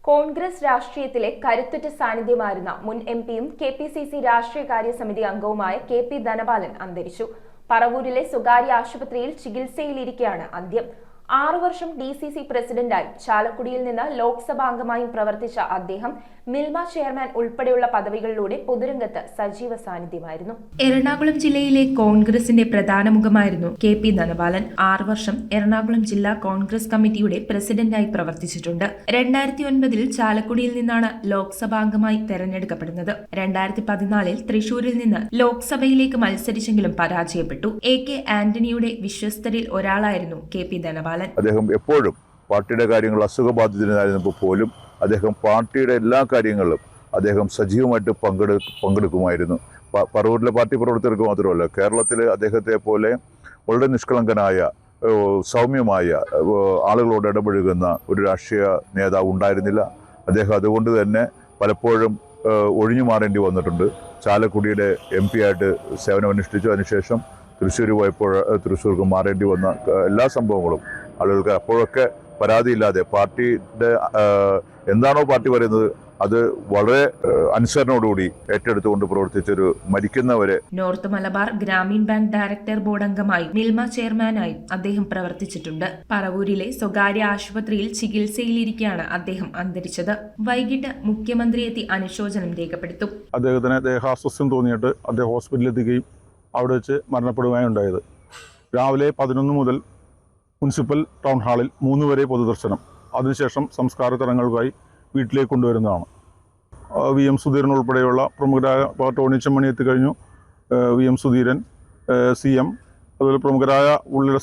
കോൺഗ്രസ് രാഷ്ട്രീയത്തിലെ കരുത്തുറ്റ സാന്നിധ്യമായിരുന്ന മുൻ എംപിയും കെപിസിസി രാഷ്ട്രീയകാര്യ സമിതി അംഗവുമായ കെ.പി. ധനപാലൻ അന്തരിച്ചു. പറവൂരിലെ സ്വകാര്യ ആശുപത്രിയിൽ ചികിത്സയിലിരിക്കെയാണ് അന്ത്യം. 6 വർഷം ഡിസിസി പ്രസിഡന്റായും ചാലക്കുടിയിൽ നിന്ന് ലോക്സഭാ അംഗമായും പ്രവർത്തിച്ച അദ്ദേഹം മിൽമ ചെയർമാൻ ഉൾപ്പെടെയുള്ള പദവികളിലൂടെ പൊതുരംഗത്ത് സജീവ സാന്നിധ്യമായിരുന്നു. എറണാകുളം ജില്ലയിലെ കോൺഗ്രസിന്റെ പ്രധാന മുഖമായിരുന്നു കെ.പി. ധനപാലൻ. 6 വർഷം എറണാകുളം ജില്ലാ കോൺഗ്രസ് കമ്മിറ്റിയുടെ പ്രസിഡന്റായി പ്രവർത്തിച്ചിട്ടുണ്ട്. 2009 ചാലക്കുടിയിൽ നിന്നാണ് ലോക്സഭാംഗമായി തെരഞ്ഞെടുക്കപ്പെടുന്നത്. 2014 തൃശൂരിൽ നിന്ന് ലോക്സഭയിലേക്ക് മത്സരിച്ചെങ്കിലും പരാജയപ്പെട്ടു. എ.കെ. ആന്റണിയുടെ വിശ്വസ്തരിൽ ഒരാളായിരുന്നു കെ.പി. ധനപാലൻ. അദ്ദേഹം എപ്പോഴും പാർട്ടിയുടെ കാര്യങ്ങൾ അസുഖബാധിതനായിരുന്നപ്പോൾ പോലും അദ്ദേഹം പാർട്ടിയുടെ എല്ലാ കാര്യങ്ങളിലും അദ്ദേഹം സജീവമായിട്ട് പങ്കെടുക്കുമായിരുന്നു. പറവൂരിലെ പാർട്ടി പ്രവർത്തകർക്ക് മാത്രമല്ല, കേരളത്തിൽ അദ്ദേഹത്തെ പോലെ വളരെ നിഷ്കളങ്കനായ സൗമ്യമായ ആളുകളോട് ഇടപഴകുന്ന ഒരു രാഷ്ട്രീയ നേതാവ് ഉണ്ടായിരുന്നില്ല. അദ്ദേഹം അതുകൊണ്ട് തന്നെ പലപ്പോഴും ഒഴിഞ്ഞു മാറേണ്ടി വന്നിട്ടുണ്ട്. ചാലക്കുടിയുടെ MP ആയിട്ട് സേവനമനുഷ്ഠിച്ചു. അതിനുശേഷം തൃശ്ശൂർ പോയപ്പോൾ തൃശ്ശൂർക്ക് മാറേണ്ടി വന്ന എല്ലാ സംഭവങ്ങളും ആളുകൾക്ക് അപ്പോഴൊക്കെ പരാതിയില്ലാതെ പാർട്ടിയുടെ എന്താണോ പാർട്ടി പറയുന്നത് അത് വളരെ അനുസരണയോടുകൂടി ഏറ്റെടുത്തുകൊണ്ട് പ്രവർത്തിച്ചൊരു മരിക്കുന്നവരെ. North Malabar Gramin bank director board അംഗമായി മിൽമ ചെയർമാനായും അദ്ദേഹം പ്രവർത്തിച്ചിട്ടുണ്ട്. പറവൂരിലെ സ്വകാര്യ ആശുപത്രിയിൽ ചികിത്സയിലിരിക്കെയാണ് അദ്ദേഹം അന്തരിച്ചത്. വൈകിട്ട് മുഖ്യമന്ത്രി എത്തി അനുശോചനം രേഖപ്പെടുത്തും. അദ്ദേഹത്തിന് ദേഹാസ്വസ്ഥ്യം തോന്നിയിട്ട് അദ്ദേഹം ഹോസ്പിറ്റലിൽ എത്തുകയും അവിടെ വെച്ച് മരണപ്പെടുകയാണ് ഉണ്ടായത്. രാവിലെ 11 മുതൽ മുനിസിപ്പൽ ടൗൺ ഹാളിൽ 3 വരെ പൊതുദർശനം, അതിനുശേഷം സംസ്കാര ചടങ്ങുകൾക്കായി വീട്ടിലേക്ക് കൊണ്ടുവരുന്നതാണ്. VM സുധീരൻ ഉൾപ്പെടെയുള്ള പ്രമുഖരായ ടോണി ചെമ്മണി എത്തിക്കഴിഞ്ഞു. VM സുധീരൻ, CM, അതുപോലെ പ്രമുഖരായ ഉള്ളിലെ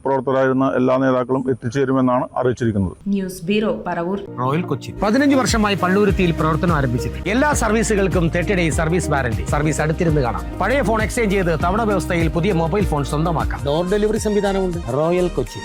പ്രവർത്തകരായിരുന്ന എല്ലാ നേതാക്കളും എത്തിച്ചേരുമെന്നാണ് അറിയിച്ചിരിക്കുന്നത്. News bureau, Paravur. Royal Kochi 15 വർഷമായി പള്ളുരുത്തിയിൽ പ്രവർത്തനം ആരംഭിച്ചിട്ട് എല്ലാ സർവീസുകൾക്കും 30 ഡേയ്സ് സർവീസ് വാറന്റി. സർവീസ് അടുത്തിരുന്ന് കാണാം. പഴയ ഫോൺ എക്സ്ചേഞ്ച് ചെയ്ത് തവണ വ്യവസ്ഥയിൽ പുതിയ മൊബൈൽ ഫോൺ സ്വന്തമാക്കാം. ഡോർ ഡെലിവറി സംവിധാനമുണ്ട്. റോയൽ കൊച്ചി.